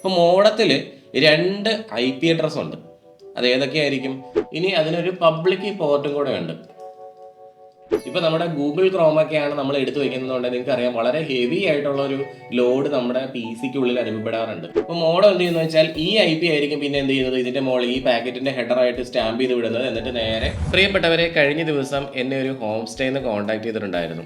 അപ്പോൾ മോഡത്തിൽ 2 IP address ഉണ്ട്. അത് ഏതൊക്കെയായിരിക്കും? ഇനി അതിനൊരു പബ്ലിക് പോർട്ടും കൂടെ ഉണ്ട്. ഇപ്പൊ നമ്മുടെ ഗൂഗിൾ ക്രോമൊക്കെയാണ് നമ്മൾ എടുത്തു വെക്കുന്നതുകൊണ്ട് നിങ്ങൾക്ക് അറിയാം വളരെ ഹെവി ആയിട്ടുള്ള ഒരു ലോഡ് നമ്മുടെ PC-ക്ക് ഉള്ളിൽ അനുഭവപ്പെടാറുണ്ട്. അപ്പോൾ മോഡം എന്ത് ചെയ്യുന്നത് വെച്ചാൽ ഈ IP ആയിരിക്കും പിന്നെ എന്ത് ചെയ്യുന്നത്, ഇതിന്റെ മുകളിൽ ഈ പാക്കറ്റിന്റെ ഹെഡറായിട്ട് സ്റ്റാമ്പ് ചെയ്ത് വിടുന്നത്. എന്നിട്ട് നേരെ പ്രിയപ്പെട്ടവരെ, കഴിഞ്ഞ ദിവസം എന്നെ ഒരു ഹോം സ്റ്റേന്ന് കോൺടാക്ട് ചെയ്തിട്ടുണ്ടായിരുന്നു.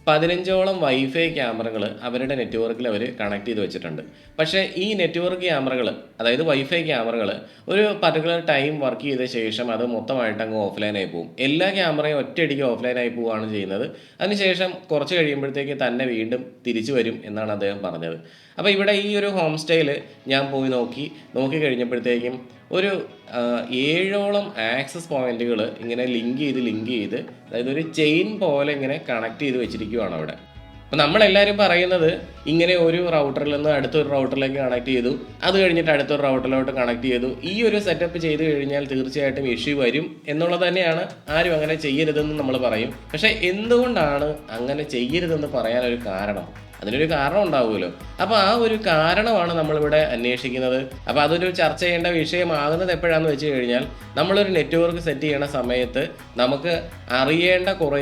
15ഓളം വൈഫൈ ക്യാമറകൾ അവരുടെ നെറ്റ്വർക്കിൽ അവർ കണക്ട് ചെയ്ത് വെച്ചിട്ടുണ്ട്. പക്ഷേ ഈ നെറ്റ്വർക്ക് ക്യാമറകൾ, അതായത് വൈഫൈ ക്യാമറകൾ, ഒരു പർട്ടിക്കുലർ ടൈം വർക്ക് ചെയ്ത ശേഷം അത് മൊത്തമായിട്ട് അങ്ങ് ഓഫ്ലൈനായി പോകും. എല്ലാ ക്യാമറയും ഒറ്റയടിക്ക് ഓഫ്ലൈനായി പോവുകയാണ് ചെയ്യുന്നത്. അതിനുശേഷം കുറച്ച് കഴിയുമ്പോഴത്തേക്ക് തന്നെ വീണ്ടും തിരിച്ചു വരും എന്നാണ് അദ്ദേഹം പറഞ്ഞത്. അപ്പോൾ ഇവിടെ ഈ ഒരു ഹോം സ്റ്റേയിൽ ഞാൻ പോയി നോക്കി കഴിഞ്ഞപ്പോഴത്തേക്കും ഒരു 7ഓളം ആക്സസ് പോയിന്റുകൾ ഇങ്ങനെ ലിങ്ക് ചെയ്ത് അതായത് ഒരു ചെയിൻ പോലെ ഇങ്ങനെ കണക്ട് ചെയ്ത് വെച്ചിരിക്കുകയാണ് അവിടെ. അപ്പോൾ നമ്മളെല്ലാവരും പറയുന്നത് ഇങ്ങനെ ഒരു റൗട്ടറിൽ നിന്ന് അടുത്തൊരു റൗട്ടറിലേക്ക് കണക്ട് ചെയ്തു, അത് കഴിഞ്ഞിട്ട് അടുത്തൊരു റൗട്ടറിലോട്ട് കണക്ട് ചെയ്തു. ഈ ഒരു സെറ്റപ്പ് ചെയ്ത് കഴിഞ്ഞാൽ തീർച്ചയായിട്ടും ഇഷ്യൂ വരും എന്നുള്ളത് തന്നെയാണ്. ആരും അങ്ങനെ ചെയ്യരുതെന്ന് നമ്മൾ പറയും. പക്ഷേ എന്തുകൊണ്ടാണ് അങ്ങനെ ചെയ്യരുതെന്ന് പറയാനൊരു കാരണം? അതിനൊരു കാരണം ഉണ്ടാവുമല്ലോ. അപ്പോൾ ആ ഒരു കാരണമാണ് നമ്മളിവിടെ അന്വേഷിക്കുന്നത്. അപ്പോൾ അതൊരു ചർച്ച ചെയ്യേണ്ട വിഷയമാകുന്നത് എപ്പോഴാണെന്ന് വെച്ച് കഴിഞ്ഞാൽ, നമ്മളൊരു നെറ്റ്വർക്ക് സെറ്റ് ചെയ്യണ സമയത്ത് നമുക്ക് അറിയേണ്ട കുറേ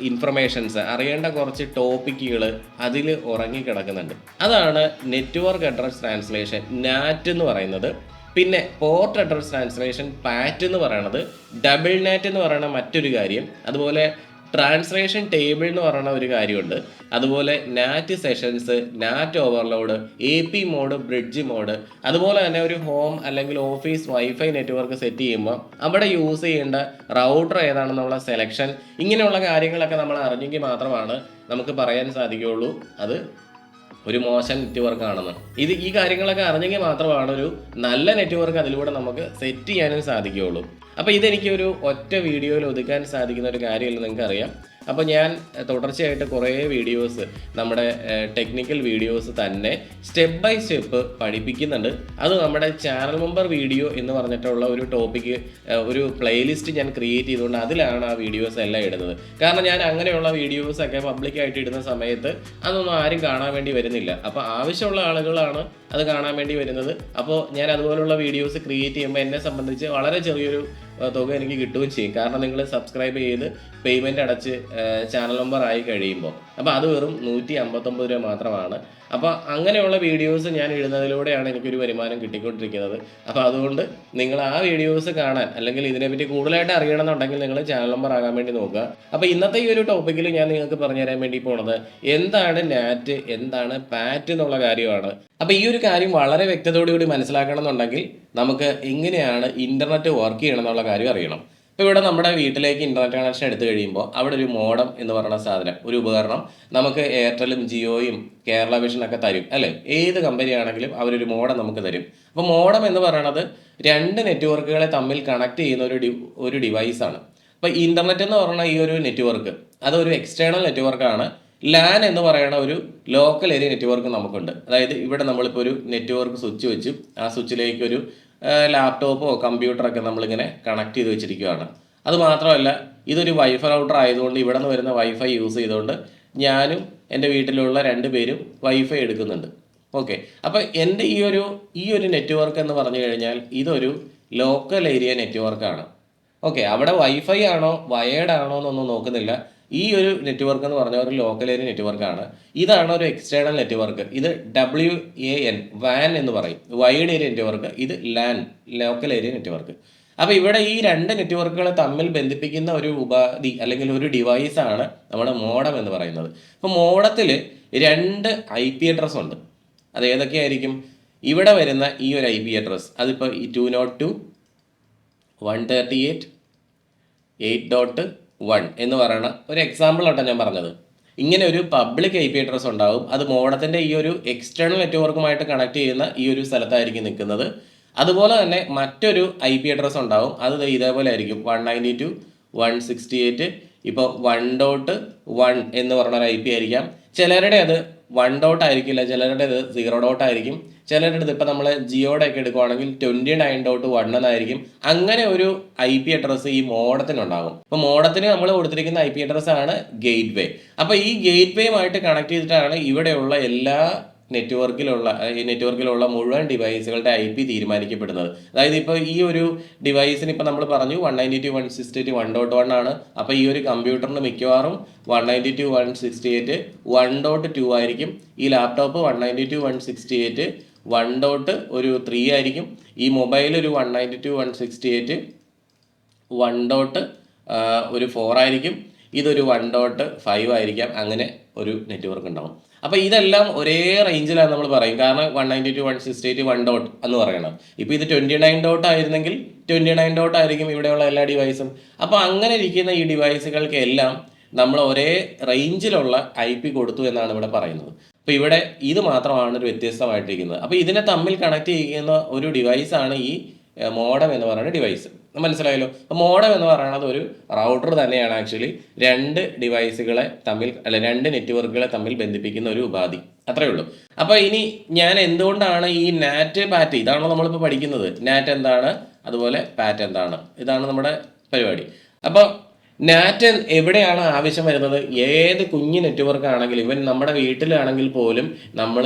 ഇൻഫർമേഷൻസ്, അറിയേണ്ട കുറച്ച് ടോപ്പിക്കുകൾ അതിൽ ഉറങ്ങിക്കിടക്കുന്നുണ്ട്. അതാണ് നെറ്റ്വർക്ക് അഡ്രസ് ട്രാൻസ്ലേഷൻ, നാറ്റ് എന്ന് പറയുന്നത്. പിന്നെ പോർട്ട് അഡ്രസ് ട്രാൻസ്ലേഷൻ, പാറ്റ് എന്ന് പറയുന്നത്. ഡബിൾ നാറ്റ് എന്ന് പറയുന്ന മറ്റൊരു കാര്യം. അതുപോലെ ട്രാൻസ്ലേഷൻ ടേബിൾ എന്ന് പറയുന്ന ഒരു കാര്യമുണ്ട്. അതുപോലെ NAT sessions, NAT overload, AP mode, bridge mode. അതുപോലെ തന്നെ ഒരു ഹോം അല്ലെങ്കിൽ ഓഫീസ് വൈഫൈ നെറ്റ്വർക്ക് സെറ്റ് ചെയ്യുമ്പോൾ അവിടെ യൂസ് ചെയ്യേണ്ട റൗട്ടർ ഏതാണെന്നുള്ള സെലക്ഷൻ, ഇങ്ങനെയുള്ള കാര്യങ്ങളൊക്കെ നമ്മൾ അറിഞ്ഞെങ്കിൽ മാത്രമാണ് നമുക്ക് പറയാൻ സാധിക്കുകയുള്ളൂ അത് ഒരു മോശം നെറ്റ്വർക്ക് ആണെന്ന്. ഈ കാര്യങ്ങളൊക്കെ അറിഞ്ഞെങ്കിൽ മാത്രമാണ് ഒരു നല്ല നെറ്റ്വർക്ക് അതിലൂടെ നമുക്ക് സെറ്റ് ചെയ്യാനും സാധിക്കുകയുള്ളൂ. അപ്പോൾ ഇതെനിക്ക് ഒരു ഒറ്റ വീഡിയോയിൽ ഒതുക്കാൻ സാധിക്കുന്ന ഒരു കാര്യമല്ലെന്ന് നിങ്ങൾക്കറിയാം. അപ്പോൾ ഞാൻ തുടർച്ചയായിട്ട് കുറേ വീഡിയോസ്, നമ്മുടെ ടെക്നിക്കൽ വീഡിയോസ് തന്നെ സ്റ്റെപ്പ് ബൈ സ്റ്റെപ്പ് പഠിപ്പിക്കുന്നുണ്ട്. അത് നമ്മുടെ ചാനൽ മെമ്പർ വീഡിയോ എന്ന് പറഞ്ഞിട്ടുള്ള ഒരു ടോപ്പിക്ക്, ഒരു പ്ലേലിസ്റ്റ് ഞാൻ ക്രിയേറ്റ് ചെയ്തുകൊണ്ട് അതിലാണ് ആ വീഡിയോസ് എല്ലാം ഇടുന്നത്. കാരണം ഞാൻ അങ്ങനെയുള്ള വീഡിയോസൊക്കെ പബ്ലിക്കായിട്ട് ഇടുന്ന സമയത്ത് അതൊന്നും ആരും കാണാൻ വേണ്ടി വരുന്നില്ല. അപ്പോൾ ആവശ്യമുള്ള ആളുകളാണ് അത് കാണാൻ വേണ്ടി വരുന്നത്. അപ്പോൾ ഞാൻ അതുപോലുള്ള വീഡിയോസ് ക്രിയേറ്റ് ചെയ്യുമ്പോൾ എന്നെ സംബന്ധിച്ച് വളരെ ചെറിയൊരു തുക എനിക്ക് കിട്ടുകയും ചെയ്യും. കാരണം നിങ്ങൾ സബ്സ്ക്രൈബ് ചെയ്ത് പേയ്മെൻറ്റ് അടച്ച് ചാനൽ നമ്പർ ആയി കഴിയുമ്പോൾ. അപ്പോൾ അത് വെറും 159 രൂപ മാത്രമാണ്. അപ്പോൾ അങ്ങനെയുള്ള വീഡിയോസ് ഞാൻ ഇടുന്നതിലൂടെയാണ് എനിക്കൊരു വരുമാനം കിട്ടിക്കൊണ്ടിരിക്കുന്നത്. അപ്പോൾ അതുകൊണ്ട് നിങ്ങൾ ആ വീഡിയോസ് കാണാൻ, അല്ലെങ്കിൽ ഇതിനെപ്പറ്റി കൂടുതലായിട്ട് അറിയണമെന്നുണ്ടെങ്കിൽ നിങ്ങൾ ചാനൽ നമ്പർ ആകാൻ വേണ്ടി നോക്കുക. അപ്പോൾ ഇന്നത്തെ ഈ ഒരു ടോപ്പിക്കിൽ ഞാൻ നിങ്ങൾക്ക് പറഞ്ഞുതരാൻ വേണ്ടി പോണത് എന്താണ് നാറ്റ്, എന്താണ് പാറ്റ് എന്നുള്ള കാര്യമാണ്. അപ്പോൾ ഈ ഒരു കാര്യം വളരെ വ്യക്തതയോടുകൂടി മനസ്സിലാക്കണം എന്നുണ്ടെങ്കിൽ നമുക്ക് എങ്ങനെയാണ് ഇൻ്റർനെറ്റ് വർക്ക് ചെയ്യണം എന്നുള്ള കാര്യം അറിയണം. ഇപ്പോൾ ഇവിടെ നമ്മുടെ വീട്ടിലേക്ക് ഇൻ്റർനെറ്റ് കണക്ഷൻ എടുത്തു കഴിയുമ്പോൾ അവിടെ ഒരു മോഡം എന്ന് പറയുന്ന സാധനം, ഒരു ഉപകരണം നമുക്ക് എയർടെലും ജിയോയും കേരള വിഷനൊക്കെ തരും അല്ലേ. ഏത് കമ്പനിയാണെങ്കിലും അവരൊരു മോഡം നമുക്ക് തരും. അപ്പോൾ മോഡം എന്ന് പറയുന്നത് 2 നെറ്റ്വർക്കുകളെ തമ്മിൽ കണക്ട് ചെയ്യുന്ന ഒരു ഡിവൈസാണ്. അപ്പോൾ ഇൻ്റർനെറ്റ് എന്ന് പറയുന്ന ഈ ഒരു നെറ്റ്വർക്ക് അതൊരു എക്സ്റ്റേണൽ നെറ്റ്വർക്കാണ്. ലാൻ എന്ന് പറയുന്ന ഒരു ലോക്കൽ ഏരിയ നെറ്റ്വർക്ക് നമുക്കുണ്ട്. അതായത് ഇവിടെ നമ്മളിപ്പോൾ ഒരു നെറ്റ്വർക്ക് സ്വിച്ച് വെച്ച് ആ സ്വിച്ചിലേക്ക് ഒരു ലാപ്ടോപ്പോ കമ്പ്യൂട്ടറൊക്കെ നമ്മളിങ്ങനെ കണക്ട് ചെയ്ത് വെച്ചിരിക്കുകയാണ്. അതുമാത്രമല്ല, ഇതൊരു വൈഫൈ റൗട്ടർ ആയതുകൊണ്ട് ഇവിടെ നിന്ന് വരുന്ന വൈഫൈ യൂസ് ചെയ്തുകൊണ്ട് ഞാനും എൻ്റെ വീട്ടിലുള്ള 2 പേരും വൈഫൈ എടുക്കുന്നുണ്ട്. ഓക്കെ. അപ്പോൾ എൻ്റെ ഈ ഒരു നെറ്റ്വർക്ക് എന്ന് പറഞ്ഞു കഴിഞ്ഞാൽ ഇതൊരു ലോക്കൽ ഏരിയ നെറ്റ്വർക്കാണ്. ഓക്കെ. അവിടെ വൈഫൈ ആണോ വയേർഡ് ആണോ എന്നൊന്നും നോക്കുന്നില്ല. ഈ ഒരു നെറ്റ്വർക്ക് എന്ന് പറഞ്ഞാൽ ഒരു ലോക്കൽ ഏരിയ നെറ്റ്വർക്കാണ്. ഇതാണ് ഒരു എക്സ്റ്റേണൽ നെറ്റ്വർക്ക്. ഇത് WAN, വാൻ എന്ന് പറയും, വൈഡ് ഏരിയ നെറ്റ്വർക്ക്. ഇത് ലാൻ, ലോക്കൽ ഏരിയ നെറ്റ്വർക്ക്. അപ്പോൾ ഇവിടെ ഈ 2 നെറ്റ്വർക്കുകളെ തമ്മിൽ ബന്ധിപ്പിക്കുന്ന ഒരു ഉപാധി അല്ലെങ്കിൽ ഒരു ഡിവൈസാണ് നമ്മുടെ മോഡം എന്ന് പറയുന്നത്. അപ്പോൾ മോഡത്തിൽ 2 IP അഡ്രസ് ഉണ്ട്. അത് ഏതൊക്കെയായിരിക്കും? ഇവിടെ വരുന്ന ഈ ഒരു IP അഡ്രസ്, അതിപ്പോൾ 202.138.8.1 എന്ന് പറയുന്ന ഒരു എക്സാമ്പിൾ ആട്ടോ ഞാൻ പറഞ്ഞത്. ഇങ്ങനെ ഒരു പബ്ലിക് IP അഡ്രസ് ഉണ്ടാവും. അത് മോഡത്തിൻ്റെ ഈ ഒരു എക്സ്റ്റേണൽ നെറ്റ്വർക്കുമായിട്ട് കണക്ട് ചെയ്യുന്ന ഈ ഒരു സ്ഥലത്തായിരിക്കും നിൽക്കുന്നത്. അതുപോലെ തന്നെ മറ്റൊരു IP അഡ്രസ് ഉണ്ടാവും. അത് ഇതേപോലെ ആയിരിക്കും, 192.168. ഇപ്പോൾ 1.1 എന്ന് പറഞ്ഞൊരു IP ആയിരിക്കാം. ചിലരുടെ അത് 1 ആയിരിക്കില്ല, ചിലരുടെ അത് 0 ആയിരിക്കും. ചിലരുടെ ഇപ്പോൾ നമ്മൾ ജിയോടെ ഒക്കെ എടുക്കുവാണെങ്കിൽ 29.1 എന്നായിരിക്കും. അങ്ങനെ ഒരു IP അഡ്രസ്സ് ഈ മോഡത്തിനുണ്ടാകും. അപ്പോൾ മോഡത്തിന് നമ്മൾ കൊടുത്തിരിക്കുന്ന IP അഡ്രസ്സാണ് ഗേറ്റ് വേ. അപ്പോൾ ഈ ഗേറ്റ് വേയുമായിട്ട് കണക്ട് ചെയ്തിട്ടാണ് ഇവിടെയുള്ള എല്ലാ നെറ്റ്വർക്കിലുള്ള മുഴുവൻ ഡിവൈസുകളുടെ IP തീരുമാനിക്കപ്പെടുന്നത്. അതായത് ഇപ്പോൾ ഈ ഒരു ഡിവൈസിന് ഇപ്പോൾ നമ്മൾ പറഞ്ഞു 192.168.1.1 ആണ്. അപ്പോൾ ഈ ഒരു കമ്പ്യൂട്ടറിന് മിക്കവാറും 192.168.1.2 ആയിരിക്കും. ഈ ലാപ്ടോപ്പ് 192.168.1.3 ആയിരിക്കും. ഈ മൊബൈൽ ഒരു 192.168.1.4 ആയിരിക്കും. ഇതൊരു 1.5 ആയിരിക്കാം. അങ്ങനെ ഒരു നെറ്റ്വർക്ക് ഉണ്ടാവും. അപ്പോൾ ഇതെല്ലാം ഒരേ റേഞ്ചിലാണ് നമ്മൾ പറയും. കാരണം 192.168.1. എന്ന് പറയണം. ഇപ്പോൾ ഇത് 29. ആയിരുന്നെങ്കിൽ 29. ആയിരിക്കും ഇവിടെയുള്ള എല്ലാ ഡിവൈസും. അപ്പോൾ അങ്ങനെ ഇരിക്കുന്ന ഈ ഡിവൈസുകൾക്ക് എല്ലാം നമ്മൾ ഒരേ റേഞ്ചിലുള്ള IP കൊടുത്തു എന്നാണ് ഇവിടെ പറയുന്നത്. അപ്പോൾ ഇവിടെ ഇത് മാത്രമാണ് ഒരു വ്യത്യസ്തമായിട്ടിരിക്കുന്നത്. അപ്പോൾ ഇതിനെ തമ്മിൽ കണക്ട് ചെയ്യുന്ന ഒരു ഡിവൈസാണ് ഈ മോഡം എന്ന് പറയുന്ന ഡിവൈസ്. മനസ്സിലായല്ലോ. അപ്പോൾ മോഡം എന്ന് പറയുന്നത് ഒരു റൗട്ടർ തന്നെയാണ്. ആക്ച്വലി രണ്ട് നെറ്റ്വർക്കുകളെ തമ്മിൽ ബന്ധിപ്പിക്കുന്ന ഒരു ഉപാധി. അത്രയേ ഉള്ളൂ. അപ്പോൾ ഇനി ഞാൻ എന്തുകൊണ്ടാണ് ഈ നാറ്റ് പാറ്റ്, ഇതാണല്ലോ നമ്മളിപ്പോൾ പഠിക്കുന്നത്. നാറ്റ് എന്താണ്, അതുപോലെ പാറ്റ് എന്താണ്, ഇതാണ് നമ്മുടെ പരിപാടി. അപ്പോൾ നാറ്റ് എവിടെയാണ് ആവശ്യം വരുന്നത്? ഏത് കുഞ്ഞ് നെറ്റ്വർക്ക് ആണെങ്കിലും, ഇവൻ നമ്മുടെ വീട്ടിലാണെങ്കിൽ പോലും നമ്മൾ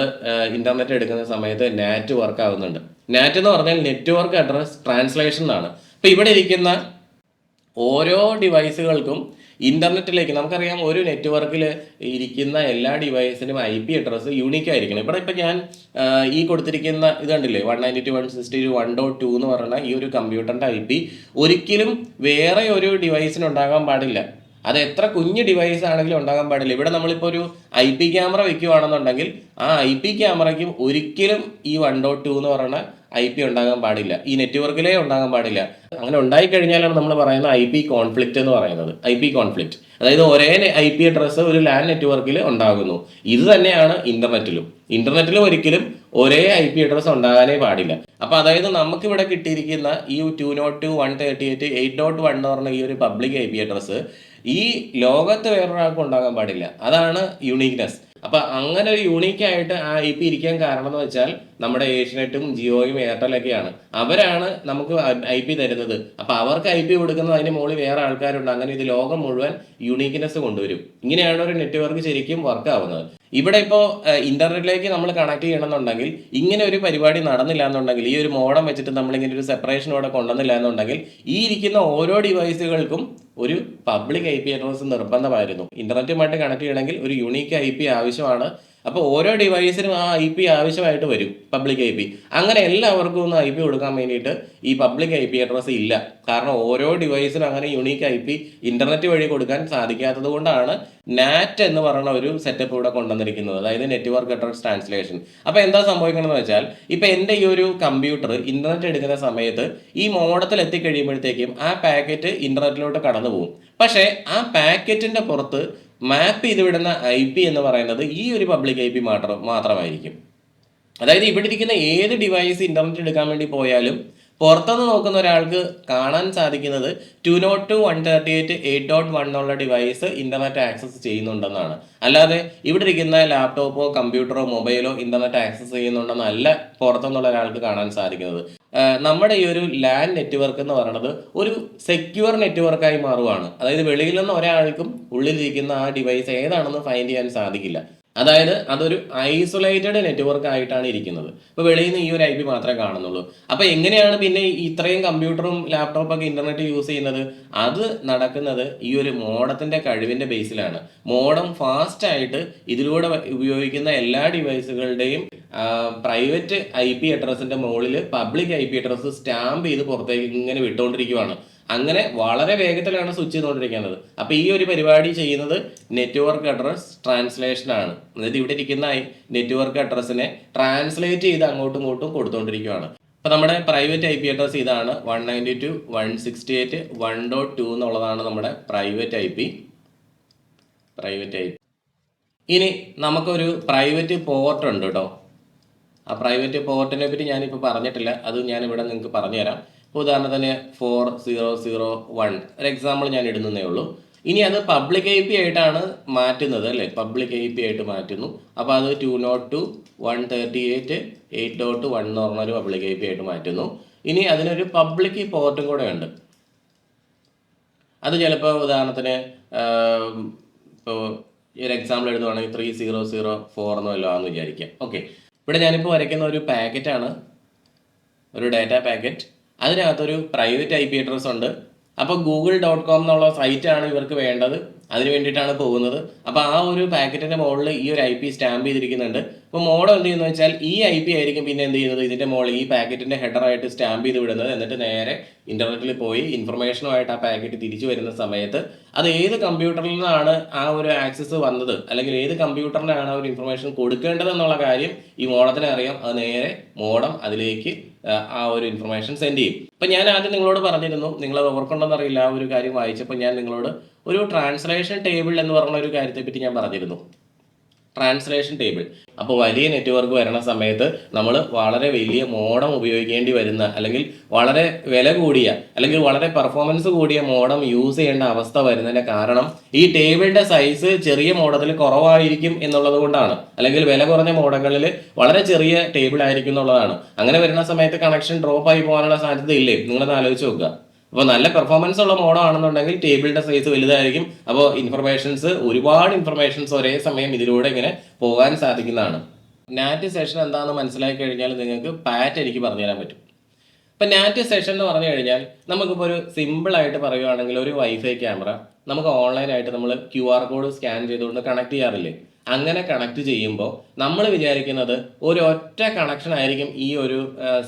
ഇൻ്റർനെറ്റ് എടുക്കുന്ന സമയത്ത് നാറ്റ് വർക്ക് ആവുന്നുണ്ട്. നാറ്റ് എന്ന് പറഞ്ഞാൽ നെറ്റ്വർക്ക് അഡ്രസ് ട്രാൻസ്ലേഷൻ എന്നാണ്. അപ്പോൾ ഇവിടെ ഇരിക്കുന്ന ഓരോ ഡിവൈസുകൾക്കും ഇൻ്റർനെറ്റിലേക്ക്, നമുക്കറിയാം ഒരു നെറ്റ്വർക്കിൽ ഇരിക്കുന്ന എല്ലാ ഡിവൈസിനും IP അഡ്രസ്സ് യൂണിക് ആയിരിക്കണം. ഇപ്പം ഞാൻ ഈ കൊടുത്തിരിക്കുന്ന ഇത് കണ്ടില്ലേ, 192.168.1.2 എന്ന് പറയുന്ന ഈ ഒരു കമ്പ്യൂട്ടറിൻ്റെ IP ഒരിക്കലും വേറെ ഒരു ഡിവൈസിന് ഉണ്ടാകാൻ പാടില്ല. അത് എത്ര കുഞ്ഞ് ഡിവൈസ് ആണെങ്കിലും ഉണ്ടാകാൻ പാടില്ല. ഇവിടെ നമ്മളിപ്പോൾ ഒരു IP ക്യാമറ വെക്കുകയാണെന്നുണ്ടെങ്കിൽ ആ IP ക്യാമറയ്ക്കും ഒരിക്കലും ഈ 1.2 എന്ന് പറയുന്ന IP ഉണ്ടാകാൻ പാടില്ല. ഈ നെറ്റ്വർക്കിലേ ഉണ്ടാകാൻ പാടില്ല. അങ്ങനെ ഉണ്ടായിക്കഴിഞ്ഞാലാണ് നമ്മൾ പറയുന്ന IP കോൺഫ്ലിക്റ്റ് എന്ന് പറയുന്നത്. IP കോൺഫ്ലിക്റ്റ്, അതായത് ഒരേ IP അഡ്രസ്സ് ഒരു LAN നെറ്റ്വർക്കിൽ ഉണ്ടാകുന്നു. ഇത് തന്നെയാണ് ഇന്റർനെറ്റിലും ഒരിക്കലും ഒരേ IP അഡ്രസ്സ് ഉണ്ടാകാനേ പാടില്ല. അപ്പോൾ അതായത് നമുക്കിവിടെ കിട്ടിയിരിക്കുന്ന ഈ 202.138.8.1 എന്ന് പറഞ്ഞ ഈ ഒരു പബ്ലിക് IP അഡ്രസ്സ് ഈ ലോകത്ത് വേറൊരാൾക്കും ഉണ്ടാകാൻ പാടില്ല. അതാണ് യൂണീക്നെസ്. അപ്പം അങ്ങനെ ഒരു യൂണീക്കായിട്ട് ആ IP ഇരിക്കാൻ കാരണം എന്ന് വെച്ചാൽ നമ്മുടെ ഏഷ്യനെറ്റും ജിയോയും എയർടെലൊക്കെയാണ്. അവരാണ് നമുക്ക് IP തരുന്നത്. അപ്പം അവർക്ക് IP കൊടുക്കുന്നത് അതിന് മുകളിൽ വേറെ ആൾക്കാരുണ്ട്. അങ്ങനെ ഇത് ലോകം മുഴുവൻ യൂണീക്നെസ് കൊണ്ടുവരും. ഇങ്ങനെയാണ് ഒരു നെറ്റ്വർക്ക് ശരിക്കും വർക്ക് ആവുന്നത്. ഇവിടെ ഇപ്പോൾ ഇന്റർനെറ്റിലേക്ക് നമ്മൾ കണക്ട് ചെയ്യണമെന്നുണ്ടെങ്കിൽ ഇങ്ങനെ ഒരു പരിപാടി നടന്നില്ല എന്നുണ്ടെങ്കിൽ, ഈ ഒരു മോഡം വെച്ചിട്ട് നമ്മളിങ്ങനെ ഒരു സെപ്പറേഷനോടെ കൊണ്ടുവന്നില്ല എന്നുണ്ടെങ്കിൽ ഈ ഇരിക്കുന്ന ഓരോ ഡിവൈസുകൾക്കും ഒരു പബ്ലിക് IP അഡ്രസ് നിർബന്ധമായിരുന്നു. ഇന്റർനെറ്റുമായിട്ട് കണക്ട് ചെയ്യണമെങ്കിൽ ഒരു യൂണീക്ക് IP ആവശ്യമാണ്. അപ്പോൾ ഓരോ ഡിവൈസിനും ആ IP ആവശ്യമായിട്ട് വരും, പബ്ലിക് IP. അങ്ങനെ എല്ലാവർക്കും ഒന്ന് IP കൊടുക്കാൻ വേണ്ടിയിട്ട് ഈ പബ്ലിക് IP അഡ്രസ് ഇല്ല. കാരണം ഓരോ ഡിവൈസിനും അങ്ങനെ യൂണീക്ക് IP ഇന്റർനെറ്റ് വഴി കൊടുക്കാൻ സാധിക്കാത്തത് കൊണ്ടാണ് നാറ്റ് എന്ന് പറയുന്ന ഒരു സെറ്റപ്പ് ഇവിടെ കൊണ്ടുവന്നിരിക്കുന്നത്, അതായത് നെറ്റ്വർക്ക് അഡ്രസ് ട്രാൻസ്ലേഷൻ. അപ്പോൾ എന്താ സംഭവിക്കണമെന്ന് വെച്ചാൽ, ഇപ്പം എൻ്റെ ഈ ഒരു കമ്പ്യൂട്ടർ ഇന്റർനെറ്റ് എടുക്കുന്ന സമയത്ത് ഈ മോഡത്തിൽ എത്തിക്കഴിയുമ്പോഴത്തേക്കും ആ പാക്കറ്റ് ഇന്റർനെറ്റിലോട്ട് കടന്നു പോകും. പക്ഷേ ആ പാക്കറ്റിൻ്റെ പുറത്ത് മാപ്പ് ചെയ്ത് വിടുന്ന IP എന്ന് പറയുന്നത് ഈ ഒരു പബ്ലിക് IP മാത്രമായിരിക്കും. അതായത് ഇവിടെ ഇരിക്കുന്ന ഏത് ഡിവൈസ് ഇന്റർനെറ്റ് എടുക്കാൻ വേണ്ടി പോയാലും പുറത്തുനിന്ന് നോക്കുന്ന ഒരാൾക്ക് കാണാൻ സാധിക്കുന്നത് 202.138.8.1 എന്നുള്ള ഡിവൈസ് ഇന്റർനെറ്റ് ആക്സസ് ചെയ്യുന്നുണ്ടെന്നാണ്. അല്ലാതെ ഇവിടെ ഇരിക്കുന്ന ലാപ്ടോപ്പോ കമ്പ്യൂട്ടറോ മൊബൈലോ ഇന്റർനെറ്റ് ആക്സസ് ചെയ്യുന്നുണ്ടെന്നല്ല പുറത്തുനിന്നുള്ള ഒരാൾക്ക് കാണാൻ സാധിക്കുന്നത്. നമ്മുടെ ഈ ഒരു LAN നെറ്റ്വർക്ക് എന്ന് പറയുന്നത് ഒരു സെക്യൂർ നെറ്റ്വർക്കായി മാറുകയാണ്. അതായത് വെളിയിൽ നിന്ന് ഒരാൾക്കും ഉള്ളിലിരിക്കുന്ന ആ ഡിവൈസ് ഏതാണെന്ന് ഫൈൻഡ് ചെയ്യാൻ സാധിക്കില്ല. അതായത് അതൊരു ഐസൊലേറ്റഡ് നെറ്റ്വർക്ക് ആയിട്ടാണ് ഇരിക്കുന്നത്. ഇപ്പോൾ വെളിയിൽ നിന്ന് ഈ ഒരു IP മാത്രമേ കാണുന്നുള്ളൂ. അപ്പോൾ എങ്ങനെയാണ് പിന്നെ ഇത്രയും കമ്പ്യൂട്ടറും ലാപ്ടോപ്പൊക്കെ ഇന്റർനെറ്റ് യൂസ് ചെയ്യുന്നത്? അത് നടക്കുന്നത് ഈ ഒരു മോഡത്തിൻ്റെ കഴിവിൻ്റെ ബേസിലാണ്. മോഡം ഫാസ്റ്റായിട്ട് ഇതിലൂടെ ഉപയോഗിക്കുന്ന എല്ലാ ഡിവൈസുകളുടെയും പ്രൈവറ്റ് IP അഡ്രസ്സിൻ്റെ മുകളിൽ പബ്ലിക് IP അഡ്രസ്സ് സ്റ്റാമ്പ് ചെയ്ത് പുറത്തേക്ക് ഇങ്ങനെ വിട്ടുകൊണ്ടിരിക്കുകയാണ്. അങ്ങനെ വളരെ വേഗത്തിലാണ് സ്വിച്ച് ചെയ്തുകൊണ്ടിരിക്കുന്നത്. അപ്പോൾ ഈ ഒരു പരിപാടി ചെയ്യുന്നത് നെറ്റ്വർക്ക് അഡ്രസ് ട്രാൻസ്ലേഷൻ ആണ്. അതായത് ഇവിടെ ഇരിക്കുന്ന നെറ്റ്വർക്ക് അഡ്രസ്സിനെ ട്രാൻസ്ലേറ്റ് ചെയ്ത് അങ്ങോട്ടും ഇങ്ങോട്ടും കൊടുത്തുകൊണ്ടിരിക്കുകയാണ്. അപ്പോൾ നമ്മുടെ പ്രൈവറ്റ് IP അഡ്രസ് ഇതാണ്, 192.168.1.2 എന്നുള്ളതാണ് നമ്മുടെ പ്രൈവറ്റ് IP. ഇനി നമുക്കൊരു പ്രൈവറ്റ് പോർട്ട് ഉണ്ട് കേട്ടോ. ആ പ്രൈവറ്റ് പോർട്ടിനെ പറ്റി ഞാനിപ്പോൾ പറഞ്ഞിട്ടില്ല, അത് ഞാനിവിടെ നിങ്ങൾക്ക് പറഞ്ഞുതരാം. ഉദാഹരണത്തിന് 4001 ഒരു എക്സാമ്പിൾ ഞാൻ ഇടുന്നതേ ഉള്ളൂ. ഇനി അത് പബ്ലിക് IP ആയിട്ടാണ് മാറ്റുന്നത് അല്ലേ, പബ്ലിക് IP ആയിട്ട് മാറ്റുന്നു. അപ്പോൾ അത് 202.138.8.1 എന്ന് പറഞ്ഞൊരു പബ്ലിക് IP ആയിട്ട് മാറ്റുന്നു. ഇനി അതിനൊരു പബ്ലിക് പോർട്ടും കൂടെ ഉണ്ട്. അത് ചിലപ്പോൾ ഉദാഹരണത്തിന് ഇപ്പോൾ ഈ ഒരു എക്സാമ്പിൾ എഴുതുവാണെങ്കിൽ 3004 എന്ന് വല്ലതും ആണെന്ന് വിചാരിക്കാം. ഓക്കെ, ഇവിടെ ഞാനിപ്പോൾ വരയ്ക്കുന്ന ഒരു പാക്കറ്റാണ്, ഒരു ഡാറ്റ പാക്കറ്റ്. അതിനകത്തൊരു പ്രൈവറ്റ് IP അഡ്രസ് ഉണ്ട്. അപ്പോൾ google.com എന്നുള്ള സൈറ്റാണ് ഇവർക്ക് വേണ്ടത്, അതിന് വേണ്ടിയിട്ടാണ് പോകുന്നത്. അപ്പോൾ ആ ഒരു പാക്കറ്റിൻ്റെ മുകളിൽ ഈ ഒരു IP സ്റ്റാമ്പ് ചെയ്തിരിക്കുന്നുണ്ട്. അപ്പോൾ മോഡം എന്ത് ചെയ്യുന്നത് വെച്ചാൽ ഈ IP ആയിരിക്കും പിന്നെ എന്ത് ചെയ്യുന്നത്, ഇതിൻ്റെ മുകളിൽ ഈ പാക്കറ്റിൻ്റെ ഹെഡറായിട്ട് സ്റ്റാമ്പ് ചെയ്ത് വിടുന്നത്. എന്നിട്ട് നേരെ ഇൻ്റർനെറ്റിൽ പോയി ഇൻഫർമേഷനുമായിട്ട് ആ പാക്കറ്റ് തിരിച്ചു വരുന്ന സമയത്ത് അത് ഏത് കമ്പ്യൂട്ടറിൽ നിന്നാണ് ആ ഒരു ആക്സസ് വന്നത്, അല്ലെങ്കിൽ ഏത് കമ്പ്യൂട്ടറിനാണ് ആ ഒരു ഇൻഫർമേഷൻ കൊടുക്കേണ്ടത് എന്നുള്ള കാര്യം ഈ മോഡത്തിന് അറിയാം. അത് നേരെ മോഡം അതിലേക്ക് ആ ഒരു ഇൻഫർമേഷൻ സെൻഡ് ചെയ്യും. അപ്പം ഞാൻ ആദ്യം നിങ്ങളോട് പറഞ്ഞിരുന്നു, നിങ്ങളത് ഓർക്കുന്നുണ്ടെന്നറിയില്ല, ആ ഒരു കാര്യം വായിച്ചപ്പോൾ ഞാൻ നിങ്ങളോട് ഒരു ട്രാൻസ്ലേഷൻ ടേബിൾ എന്ന് പറഞ്ഞ ഒരു കാര്യത്തെപ്പറ്റി ഞാൻ പറഞ്ഞിരുന്നു. Translation table. അപ്പോൾ വലിയ നെറ്റ്വർക്ക് വരുന്ന സമയത്ത് നമ്മൾ വളരെ വലിയ മോഡം ഉപയോഗിക്കേണ്ടി വരുന്ന, അല്ലെങ്കിൽ വളരെ വില കൂടിയ, അല്ലെങ്കിൽ വളരെ പെർഫോമൻസ് കൂടിയ മോഡം യൂസ് ചെയ്യേണ്ട അവസ്ഥ വരുന്നതിൻ്റെ കാരണം ഈ ടേബിളിൻ്റെ സൈസ് ചെറിയ മോഡത്തിൽ കുറവായിരിക്കും എന്നുള്ളത് കൊണ്ടാണ്, അല്ലെങ്കിൽ വില കുറഞ്ഞ മോഡങ്ങളിൽ വളരെ ചെറിയ ടേബിൾ ആയിരിക്കും എന്നുള്ളതാണ്. അങ്ങനെ വരുന്ന സമയത്ത് കണക്ഷൻ ഡ്രോപ്പ് ആയി പോകാനുള്ള സാധ്യതയില്ലേ? നിങ്ങളത് ആലോചിച്ച് നോക്കുക. അപ്പോൾ നല്ല പെർഫോമൻസ് ഉള്ള മോഡം ആണെന്നുണ്ടെങ്കിൽ ടേബിളിൻ്റെ സൈസ് വലുതായിരിക്കും. അപ്പോൾ ഒരുപാട് ഇൻഫർമേഷൻസ് ഒരേ സമയം ഇതിലൂടെ ഇങ്ങനെ പോകാൻ സാധിക്കുന്നതാണ്. നാറ്റ് സെഷൻ എന്താണെന്ന് മനസ്സിലാക്കി കഴിഞ്ഞാൽ നിങ്ങൾക്ക് പാറ്റ് എനിക്ക് പറഞ്ഞു തരാൻ പറ്റും. ഇപ്പം നാറ്റ് സെഷൻ എന്ന് പറഞ്ഞു കഴിഞ്ഞാൽ നമുക്കിപ്പോൾ ഒരു സിമ്പിളായിട്ട് പറയുകയാണെങ്കിൽ ഒരു വൈഫൈ ക്യാമറ നമുക്ക് ഓൺലൈനായിട്ട് നമ്മൾ QR കോഡ് സ്കാൻ ചെയ്തുകൊണ്ട് കണക്ട് ചെയ്യാറില്ലേ? അങ്ങനെ കണക്ട് ചെയ്യുമ്പോൾ നമ്മൾ വിചാരിക്കുന്നത് ഒരു ഒറ്റ കണക്ഷൻ ആയിരിക്കും ഈ ഒരു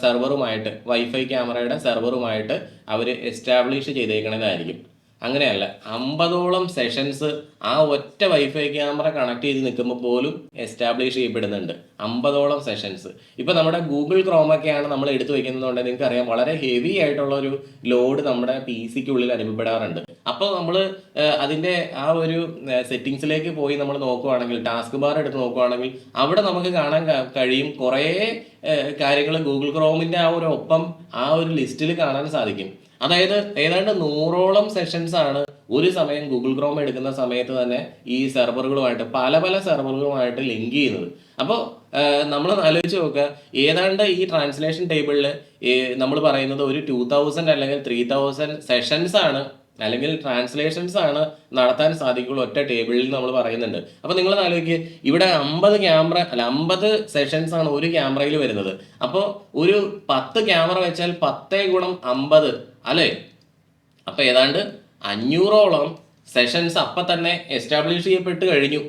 സെർവറുമായിട്ട്, വൈഫൈ ക്യാമറയുടെ സെർവറുമായിട്ട് അവർ എസ്റ്റാബ്ലിഷ് ചെയ്തേക്കണതായിരിക്കും. അങ്ങനെയല്ല, 50ഓളം സെഷൻസ് ആ ഒറ്റ വൈഫൈ ക്യാമറ കണക്ട് ചെയ്ത് നിൽക്കുമ്പോൾ പോലും എസ്റ്റാബ്ലിഷ് ചെയ്യപ്പെടുന്നുണ്ട്. 50ഓളം സെഷൻസ്. ഇപ്പോൾ നമ്മുടെ ഗൂഗിൾ ക്രോമൊക്കെയാണ് നമ്മൾ എടുത്തു വയ്ക്കുന്നതുകൊണ്ട് നിങ്ങൾക്ക് അറിയാം, വളരെ ഹെവി ആയിട്ടുള്ള ഒരു ലോഡ് നമ്മുടെ PC ക്കുള്ളിൽ അനുഭവപ്പെടാറുണ്ട്. അപ്പോൾ നമ്മൾ അതിൻ്റെ ആ ഒരു സെറ്റിങ്സിലേക്ക് പോയി നമ്മൾ നോക്കുവാണെങ്കിൽ, ടാസ്ക് ബാർ എടുത്ത് നോക്കുവാണെങ്കിൽ അവിടെ നമുക്ക് കാണാൻ കഴിയും കുറേ കാര്യങ്ങൾ ഗൂഗിൾ ക്രോമിൻ്റെ ആ ഒരു ഒപ്പം ആ ഒരു ലിസ്റ്റിൽ കാണാൻ സാധിക്കും. അതായത് ഏതാണ്ട് 100ഓളം സെഷൻസ് ആണ് ഒരു സമയം ഗൂഗിൾ ക്രോം എടുക്കുന്ന സമയത്ത് തന്നെ ഈ സെർവറുകളുമായിട്ട് പല സെർവറുകളുമായിട്ട് ലിങ്ക് ചെയ്യുന്നത്. അപ്പോൾ നമ്മൾ ആലോചിച്ച് നോക്കുക, ഏതാണ്ട് ഈ ട്രാൻസ്ലേഷൻ ടേബിളിൽ നമ്മൾ പറയുന്നത് ഒരു 2000 അല്ലെങ്കിൽ 3000 സെഷൻസ് ആണ്, അല്ലെങ്കിൽ ട്രാൻസ്ലേഷൻസ് ആണ് നടത്താൻ സാധിക്കുള്ളൂ ഒറ്റ ടേബിളിൽ നമ്മൾ പറയുന്നുണ്ട്. അപ്പോൾ നിങ്ങൾ ആലോചിക്കുക, ഇവിടെ 50 സെഷൻസ് ആണ് ഒരു ക്യാമറയിൽ വരുന്നത്. അപ്പോൾ ഒരു 10 ക്യാമറ വെച്ചാൽ 10 ഗുണം 50 അല്ലേ? അപ്പോൾ ഏതാണ്ട് 500ഓളം സെഷൻസ് അപ്പം തന്നെ എസ്റ്റാബ്ലിഷ് ചെയ്യപ്പെട്ട് കഴിഞ്ഞു.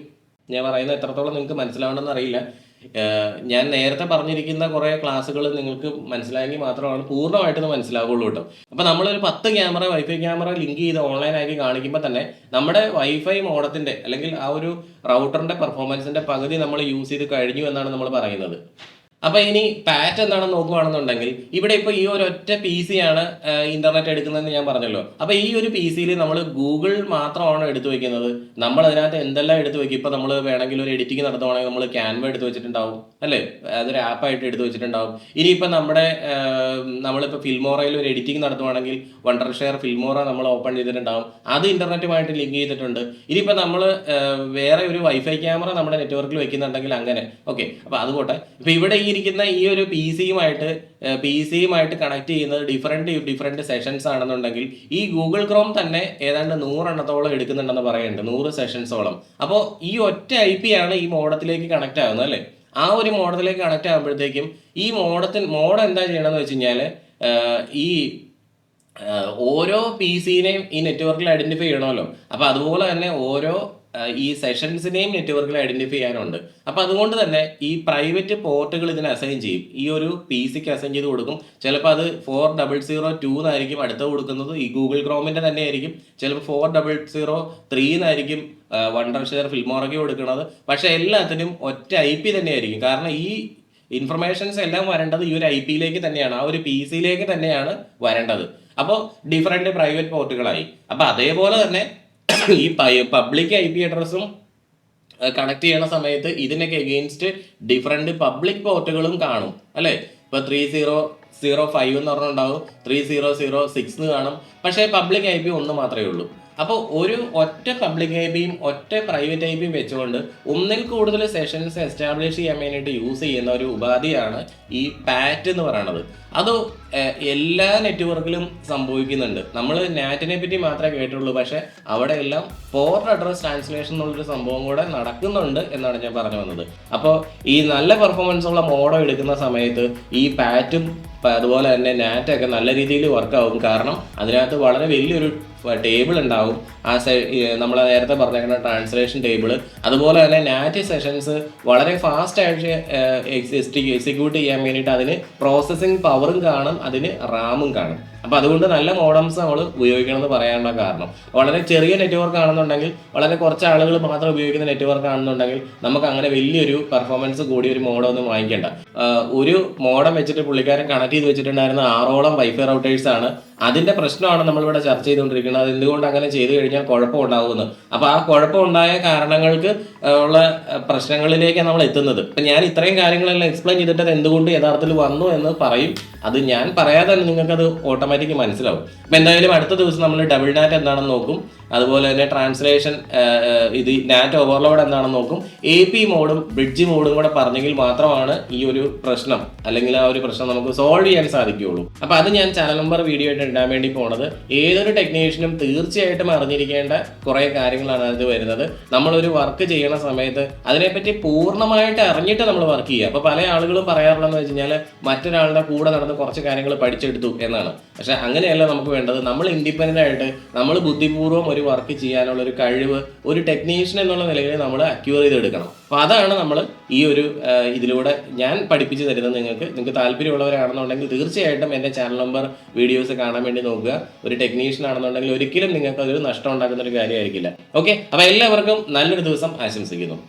ഞാൻ പറയുന്നത് എത്രത്തോളം നിങ്ങൾക്ക് മനസ്സിലാവണമെന്ന് അറിയില്ല. ഞാൻ നേരത്തെ പറഞ്ഞിരിക്കുന്ന കുറേ ക്ലാസ്സുകൾ നിങ്ങൾക്ക് മനസ്സിലായെങ്കിൽ മാത്രമാണ് പൂർണ്ണമായിട്ട് മനസ്സിലാവുള്ളൂ കേട്ടോ. അപ്പോൾ നമ്മളൊരു 10 ക്യാമറ വൈഫൈ ക്യാമറ ലിങ്ക് ചെയ്ത് ഓൺലൈനാക്കി കാണിക്കുമ്പോൾ തന്നെ നമ്മുടെ വൈഫൈ മോഡത്തിൻ്റെ അല്ലെങ്കിൽ ആ ഒരു റൗട്ടറിൻ്റെ പെർഫോമൻസിൻ്റെ പകുതി നമ്മൾ യൂസ് ചെയ്ത് കഴിഞ്ഞു എന്നാണ് നമ്മൾ പറയുന്നത്. അപ്പോൾ ഇനി പാറ്റ് എന്താണെന്ന് നോക്കുകയാണെന്നുണ്ടെങ്കിൽ ഇവിടെ ഇപ്പോൾ ഈ ഒരു ഒറ്റ PC ആണ് ഇന്റർനെറ്റ് എടുക്കുന്നതെന്ന് ഞാൻ പറഞ്ഞല്ലോ. അപ്പോൾ ഈ ഒരു PCയിൽ നമ്മൾ ഗൂഗിൾ മാത്രമാണ് എടുത്തു വെക്കുന്നത്. നമ്മൾ അതിനകത്ത് എന്തെല്ലാം എടുത്തു വെക്കും? ഇപ്പോൾ നമ്മൾ വേണമെങ്കിൽ ഒരു എഡിറ്റിംഗ് നടത്തുവാണെങ്കിൽ നമ്മൾ ക്യാൻവ എടുത്തു വെച്ചിട്ടുണ്ടാവും അല്ലേ? അതൊരു ആപ്പായിട്ട് എടുത്തു വെച്ചിട്ടുണ്ടാവും. ഇനിയിപ്പോൾ നമ്മളിപ്പോൾ ഫിൽമോറയിൽ ഒരു എഡിറ്റിംഗ് നടത്തുവാണെങ്കിൽ വണ്ടർഷെയർ ഫിൽമോറ നമ്മൾ ഓപ്പൺ ചെയ്തിട്ടുണ്ടാവും, അത് ഇന്റർനെറ്റുമായിട്ട് ലിങ്ക് ചെയ്തിട്ടുണ്ട്. ഇനിയിപ്പോൾ നമ്മൾ വേറെ ഒരു വൈഫൈ ക്യാമറ നമ്മുടെ നെറ്റ്വർക്കിൽ വെക്കുന്നുണ്ടെങ്കിൽ അങ്ങനെ. ഓക്കെ, അപ്പോൾ അതുപോട്ടെ. ഇപ്പോൾ ഇവിടെ ഇരിക്കുന്ന ഈ ഒരു PCയുമായിട്ട് കണക്ട് ചെയ്യുന്നത് ഡിഫറെൻറ്റ് സെഷൻസ് ആണെന്നുണ്ടെങ്കിൽ ഈ ഗൂഗിൾ ക്രോം തന്നെ ഏതാണ്ട് 100 എണ്ണത്തോളം എടുക്കുന്നുണ്ടെന്ന് പറയുന്നുണ്ട്, 100 സെഷൻസോളം. അപ്പോൾ ഈ ഒറ്റ IP ആണ് ഈ മോഡത്തിലേക്ക് കണക്ട് ആകുന്നത് അല്ലേ? ആ ഒരു മോഡത്തിലേക്ക് കണക്ട് ആകുമ്പോഴത്തേക്കും ഈ മോഡം എന്താ ചെയ്യണമെന്ന് വെച്ച് കഴിഞ്ഞാൽ ഈ ഓരോ PCനെയും ഈ നെറ്റ്വർക്കിൽ ഐഡൻറ്റിഫൈ ചെയ്യണമല്ലോ. അപ്പോൾ അതുപോലെ തന്നെ ഓരോ ഈ സെഷൻസിനെയും നെറ്റ്വർക്കിൽ ഐഡൻറ്റിഫൈ ചെയ്യാനുണ്ട്. അപ്പോൾ അതുകൊണ്ട് തന്നെ ഈ പ്രൈവറ്റ് പോർട്ടുകൾ ഇതിന് അസൈൻ ചെയ്യും, ഈ ഒരു PCക്ക് അസൈൻ ചെയ്ത് കൊടുക്കും. ചിലപ്പോൾ അത് 4002 എന്നായിരിക്കും അടുത്ത കൊടുക്കുന്നത്, ഈ ഗൂഗിൾ ക്രോമിൻ്റെ തന്നെ ആയിരിക്കും. ചിലപ്പോൾ 4003 എന്നായിരിക്കും വണ്ടർഷെയർ ഫിൽമോറയ്ക്ക് കൊടുക്കുന്നത്. പക്ഷേ എല്ലാത്തിനും ഒറ്റ IP തന്നെയായിരിക്കും. കാരണം ഈ ഇൻഫർമേഷൻസ് എല്ലാം വരേണ്ടത് ഈ ഒരു IP-യിലേക്ക് തന്നെയാണ്, ആ ഒരു PCയിലേക്ക് തന്നെയാണ് വരേണ്ടത്. അപ്പോൾ ഡിഫറെൻറ്റ് പ്രൈവറ്റ് പോർട്ടുകളായി. അപ്പോൾ അതേപോലെ തന്നെ ഈ പബ്ലിക് IP അഡ്രസ്സും കണക്ട് ചെയ്യണ സമയത്ത് ഇതിനൊക്കെ എഗെയിൻസ്റ്റ് ഡിഫറെൻറ്റ് പബ്ലിക് പോർട്ടുകളും കാണും അല്ലേ? ഇപ്പോൾ 3005 എന്ന് പറഞ്ഞിട്ടുണ്ടാവും, 3006 എന്ന് കാണും. പക്ഷേ പബ്ലിക് IP ഒന്ന് മാത്രമേ ഉള്ളൂ. അപ്പോൾ ഒരു ഒറ്റ പബ്ലിക് ഐ പിയും ഒറ്റ പ്രൈവറ്റ് ഐ പിയും വെച്ചുകൊണ്ട് ഒന്നിൽ കൂടുതൽ സെഷൻസ് എസ്റ്റാബ്ലിഷ് ചെയ്യാൻ വേണ്ടിയിട്ട് യൂസ് ചെയ്യുന്ന ഒരു ഉപാധിയാണ് ഈ പാറ്റ് എന്ന് പറയുന്നത്. അത് എല്ലാ നെറ്റ്വർക്കിലും സംഭവിക്കുന്നുണ്ട്. നമ്മൾ നാറ്റിനെ പറ്റി മാത്രമേ കേട്ടുള്ളൂ, പക്ഷേ അവിടെ എല്ലാം പോർട്ട് അഡ്രസ് ട്രാൻസ്ലേഷൻ എന്നുള്ളൊരു സംഭവം കൂടെ നടക്കുന്നുണ്ട് എന്നാണ് ഞാൻ പറഞ്ഞു വന്നത്. അപ്പോൾ ഈ നല്ല പെർഫോമൻസ് ഉള്ള മോഡൽ എടുക്കുന്ന സമയത്ത് ഈ പാറ്റും അതുപോലെ തന്നെ നാറ്റൊക്കെ നല്ല രീതിയിൽ വർക്കാവും. കാരണം അതിനകത്ത് വളരെ വലിയൊരു ടേബിൾ ഉണ്ടാവും. നമ്മൾ നേരത്തെ പറഞ്ഞേക്കുന്ന ട്രാൻസ്ലേഷൻ ടേബിൾ, അതുപോലെ തന്നെ നാറ്റ് സെഷൻസ് വളരെ ഫാസ്റ്റ് ആയിട്ട് എക്സിക്യൂട്ട് ചെയ്യാൻ വേണ്ടിയിട്ട് അതിന് പ്രോസസ്സിങ് പവറും കാണും, അതിന് റാമും കാണും. അപ്പോൾ അതുകൊണ്ട് നല്ല മോഡംസ് നമ്മൾ ഉപയോഗിക്കണമെന്ന് പറയാനുള്ള കാരണം, വളരെ ചെറിയ നെറ്റ്വർക്ക് ആണെന്നുണ്ടെങ്കിൽ, വളരെ കുറച്ച് ആളുകൾ മാത്രം ഉപയോഗിക്കുന്ന നെറ്റ്വർക്ക് ആണെന്നുണ്ടെങ്കിൽ നമുക്ക് അങ്ങനെ വലിയൊരു പെർഫോമൻസ് കൂടിയ ഒരു മോഡം ഒന്നും വാങ്ങിക്കേണ്ട. ഒരു മോഡം വെച്ചിട്ട് പുള്ളിക്കാരൻ കണക്ട് ചെയ്ത് വെച്ചിട്ടുണ്ടായിരുന്ന 6ഓളം വൈഫൈ റൗട്ടേഴ്സ് ആണ്. അതിന്റെ പ്രശ്നമാണ് നമ്മളിവിടെ ചർച്ച ചെയ്തുകൊണ്ടിരിക്കുന്നത്. അത് എന്തുകൊണ്ട് അങ്ങനെ ചെയ്തു കഴിഞ്ഞാൽ കുഴപ്പം ഉണ്ടാകുമെന്ന്. അപ്പോൾ ആ കുഴപ്പമുണ്ടായ കാരണങ്ങൾക്ക് ഉള്ള പ്രശ്നങ്ങളിലേക്കാണ് നമ്മൾ എത്തുന്നത്. ഇപ്പം ഞാൻ ഇത്രയും കാര്യങ്ങളെല്ലാം എക്സ്പ്ലെയിൻ ചെയ്തിട്ട് അത് എന്തുകൊണ്ട് യഥാർത്ഥത്തിൽ വന്നു എന്ന് പറയും. അത് ഞാൻ പറയാതെ തന്നെ നിങ്ങൾക്കത് ഓട്ടോമാറ്റിക് മനസ്സിലാവും. അപ്പം എന്തായാലും അടുത്ത ദിവസം നമ്മൾ ഡബിൾ നാറ്റ് എന്താണെന്ന് നോക്കും, അതുപോലെ തന്നെ ട്രാൻസ്ലേഷൻ ഇത് നാറ്റ് ഓവർലോഡ് എന്താണെന്ന് നോക്കും. AP മോഡും ബ്രിഡ്ജ് മോഡും കൂടെ പറഞ്ഞെങ്കിൽ മാത്രമാണ് ഈ ഒരു പ്രശ്നം അല്ലെങ്കിൽ ആ ഒരു പ്രശ്നം നമുക്ക് സോൾവ് ചെയ്യാൻ സാധിക്കുകയുള്ളൂ. അപ്പോൾ അത് ഞാൻ ചാനൽ നമ്പർ വീഡിയോ ആയിട്ട് ഇടാൻ വേണ്ടി പോണത്. ഏതൊരു ടെക്നീഷ്യനും തീർച്ചയായിട്ടും അറിഞ്ഞിരിക്കേണ്ട കുറേ കാര്യങ്ങളാണ് അത് വരുന്നത്. നമ്മളൊരു വർക്ക് ചെയ്യണ സമയത്ത് അതിനെപ്പറ്റി പൂർണ്ണമായിട്ട് അറിഞ്ഞിട്ട് നമ്മൾ വർക്ക് ചെയ്യുക. അപ്പോൾ പല ആളുകളും പറയാറുള്ളതെന്ന് വെച്ച് കഴിഞ്ഞാൽ മറ്റൊരാളുടെ കൂടെ നടന്ന് കുറച്ച് കാര്യങ്ങൾ പഠിച്ചെടുത്തു എന്നാണ്. പക്ഷെ അങ്ങനെയല്ല നമുക്ക് വേണ്ടത്. നമ്മൾ ഇൻഡിപെൻഡൻ്റ് ആയിട്ട് നമ്മൾ ബുദ്ധിപൂർവ്വം ഒരു വർക്ക് ചെയ്യാനുള്ള ഒരു കഴിവ് ഒരു ടെക്നീഷ്യൻ എന്നുള്ള നിലയിൽ നമ്മൾ അക്യൂർ ചെയ്തെടുക്കണം. അപ്പോൾ അതാണ് നമ്മൾ ഈ ഒരു ഇതിലൂടെ ഞാൻ പഠിപ്പിച്ചു തരുന്നത്. നിങ്ങൾക്ക് താല്പര്യമുള്ളവരാണെന്നുണ്ടെങ്കിൽ തീർച്ചയായിട്ടും എൻ്റെ ചാനൽ നമ്പർ വീഡിയോസ് കാണാൻ വേണ്ടി നോക്കുക. ഒരു ടെക്നീഷ്യൻ ആണെന്നുണ്ടെങ്കിൽ ഒരിക്കലും നിങ്ങൾക്ക് അതൊരു നഷ്ടം ഉണ്ടാക്കുന്ന ഒരു കാര്യമായിരിക്കില്ല. ഓക്കെ, അപ്പോൾ എല്ലാവർക്കും നല്ലൊരു ദിവസം ആശംസിക്കുന്നു.